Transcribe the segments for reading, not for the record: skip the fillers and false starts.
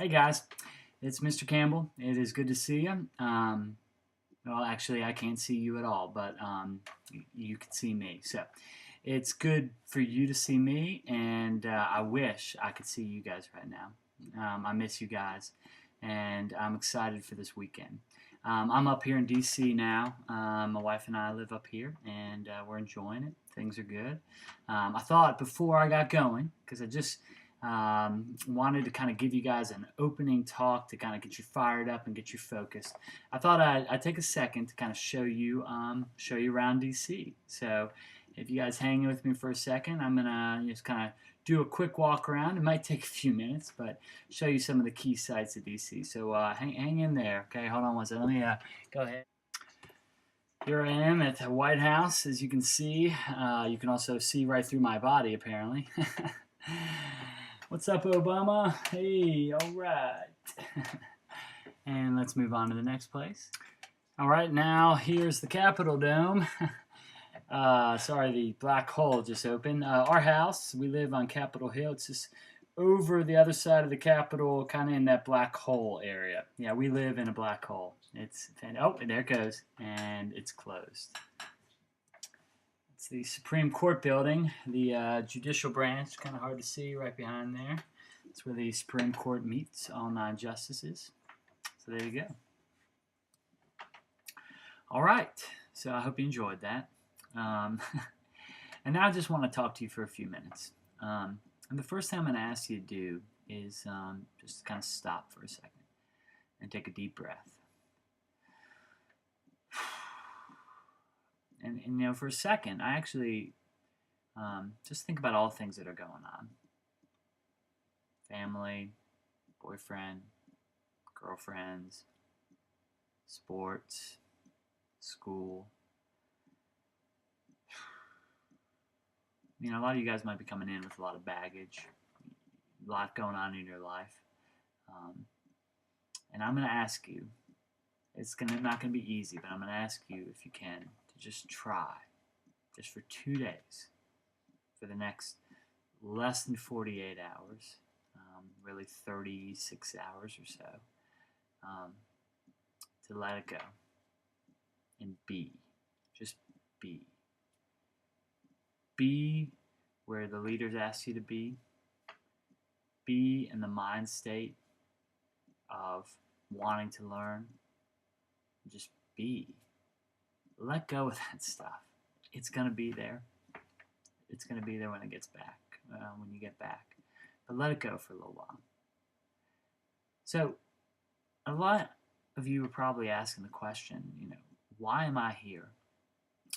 Hey guys, it's Mr. Campbell. It is good to see you. Well, actually, I can't see you at all, but you can see me. So it's good for you to see me, and I wish I could see you guys right now. I miss you guys, and I'm excited for this weekend. I'm up here in DC now. My wife and I live up here, and we're enjoying it. Things are good. I thought before I got going, because I just wanted to kind of give you guys an opening talk to kind of get you fired up and get you focused. I thought I'd take a second to kind of show you around DC. So if you guys hang with me for a second, I'm gonna just kind of do a quick walk around. It might take a few minutes, but show you some of the key sites of DC. So hang in there. Okay, hold on one second. Let me go ahead. Here I am at the White House, as you can see. You can also see right through my body, apparently. What's up, Obama? Hey, all right. And let's move on to the next place. All right, now here's the Capitol Dome. Sorry, the black hole just opened. Our house, we live on Capitol Hill. It's just over the other side of the Capitol, kind of in that black hole area. Yeah, we live in a black hole. Oh, there it goes, and it's closed. It's the Supreme Court building, the judicial branch, kind of hard to see right behind there. It's where the Supreme Court meets, all 9 justices. So there you go. All right, so I hope you enjoyed that. And now I just want to talk to you for a few minutes. And the first thing I'm going to ask you to do is just kind of stop for a second and take a deep breath. And you know, for a second, I actually just think about all the things that are going on. Family, boyfriend, girlfriends, sports, school. You know, a lot of you guys might be coming in with a lot of baggage, a lot going on in your life. And I'm going to ask you, not going to be easy, but I'm going to ask you, if you can, to just try, just for 2 days, for the next less than 48 hours, really 36 hours or so, to let it go and be. Just be. Be where the leaders ask you to be. Be in the mind state of wanting to learn. Just be. Let go of that stuff. It's going to be there. It's going to be there when it gets back, when you get back. But let it go for a little while. So, a lot of you are probably asking the question, you know, why am I here?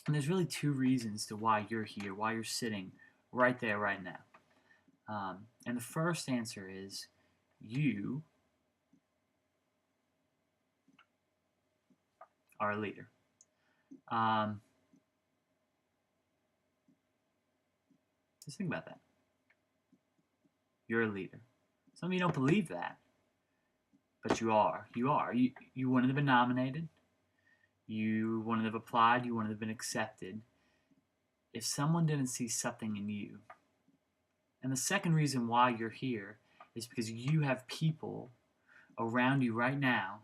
And there's really 2 reasons to why you're here, why you're sitting right there, right now. And the first answer is you are a leader. Just think about that. You're a leader. Some of you don't believe that, but you are. You are. You wouldn't have been nominated. You wouldn't have applied. You wouldn't have been accepted if someone didn't see something in you. And the second reason why you're here is because you have people around you right now,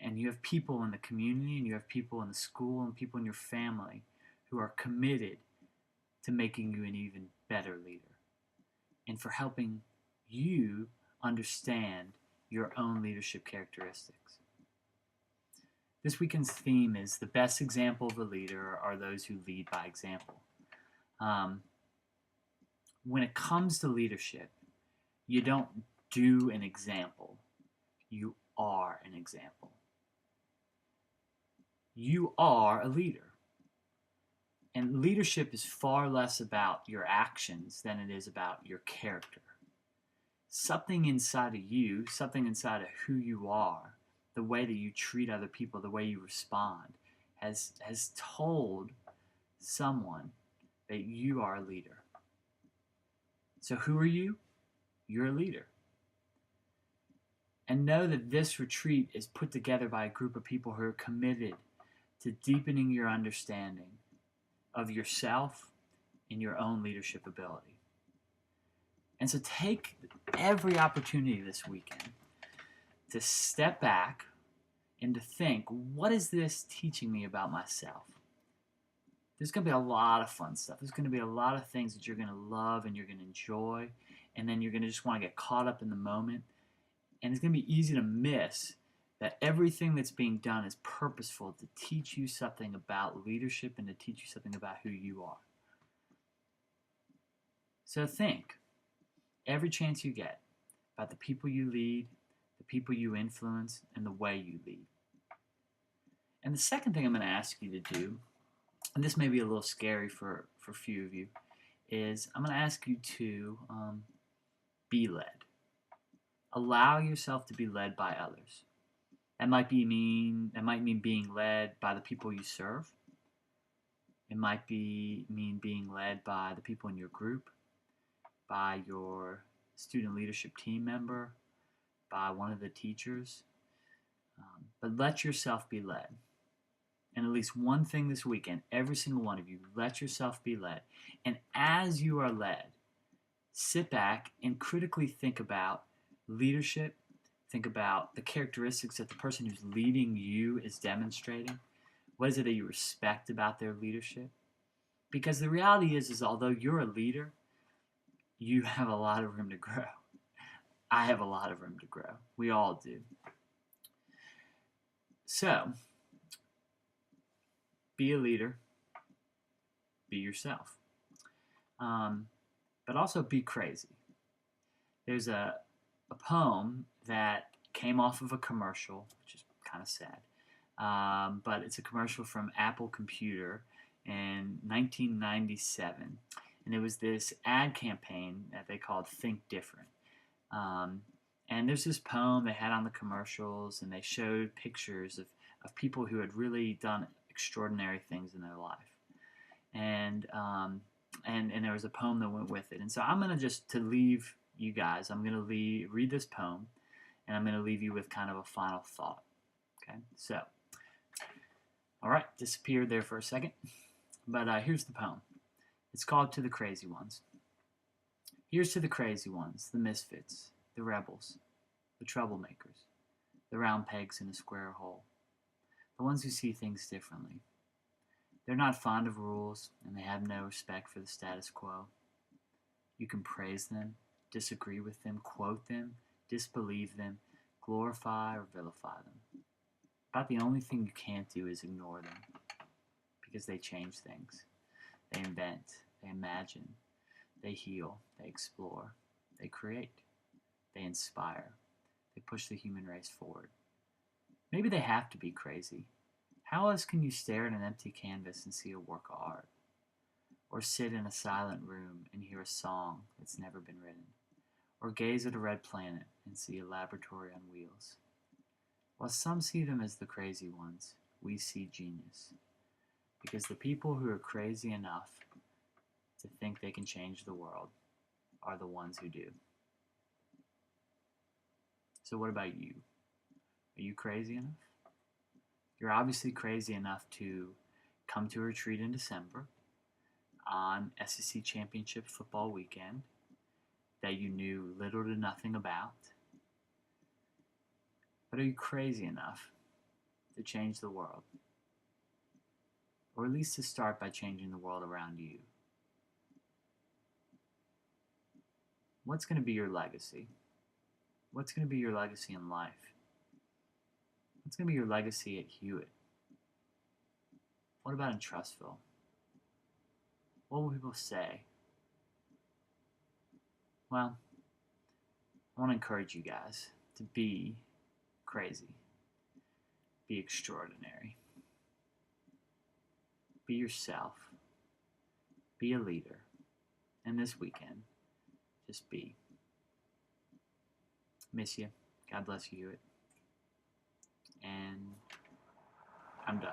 and you have people in the community, and you have people in the school, and people in your family who are committed to making you an even better leader and for helping you understand your own leadership characteristics. This weekend's theme is the best example of a leader are those who lead by example. When it comes to leadership, you don't do an example. You are an example. You are a leader. And leadership is far less about your actions than it is about your character. Something inside of you, something inside of who you are, the way that you treat other people, the way you respond, has told someone that you are a leader. So who are you? You're a leader. And know that this retreat is put together by a group of people who are committed to deepening your understanding of yourself and your own leadership ability. And so take every opportunity this weekend to step back and to think, what is this teaching me about myself? There's going to be a lot of fun stuff. There's going to be a lot of things that you're going to love and you're going to enjoy, and then you're going to just want to get caught up in the moment. And it's going to be easy to miss that everything that's being done is purposeful to teach you something about leadership and to teach you something about who you are. So think, every chance you get, about the people you lead, the people you influence, and the way you lead. And the second thing I'm going to ask you to do, and this may be a little scary for a few of you, is I'm going to ask you to be led. Allow yourself to be led by others. That might mean being led by the people you serve. It might mean being led by the people in your group, by your student leadership team member, by one of the teachers. But let yourself be led. And at least one thing this weekend, every single one of you, let yourself be led. And as you are led, sit back and critically think about leadership. Think about the characteristics that the person who's leading you is demonstrating. What is it that you respect about their leadership? Because the reality is although you're a leader, you have a lot of room to grow. I have a lot of room to grow. We all do. So, be a leader. Be yourself. But also be crazy. There's a poem that came off of a commercial, which is kind of sad. But it's a commercial from Apple Computer in 1997. And it was this ad campaign that they called Think Different. And there's this poem they had on the commercials, and they showed pictures of people who had really done extraordinary things in their life. And there was a poem that went with it. And so I'm going to leave you guys, I'm going to read this poem, and I'm going to leave you with kind of a final thought. Okay, so, all right, disappeared there for a second. But here's the poem. It's called To the Crazy Ones. Here's to the crazy ones, the misfits, the rebels, the troublemakers, the round pegs in a square hole, the ones who see things differently. They're not fond of rules, and they have no respect for the status quo. You can praise them, disagree with them, quote them, disbelieve them, glorify or vilify them. About the only thing you can't do is ignore them, because they change things. They invent, they imagine, they heal, they explore, they create, they inspire, they push the human race forward. Maybe they have to be crazy. How else can you stare at an empty canvas and see a work of art? Or sit in a silent room and hear a song that's never been written? Or gaze at a red planet and see a laboratory on wheels? While some see them as the crazy ones, we see genius. Because the people who are crazy enough to think they can change the world are the ones who do. So what about you? Are you crazy enough? You're obviously crazy enough to come to a retreat in December on SEC Championship football weekend that you knew little to nothing about. But are you crazy enough to change the world? Or at least to start by changing the world around you? What's going to be your legacy? What's going to be your legacy in life? What's going to be your legacy at Hewitt? What about in Trustville? What will people say? Well, I want to encourage you guys to be crazy. Be extraordinary. Be yourself. Be a leader. And this weekend, just be. Miss you. God bless you, Hewitt. And I'm done.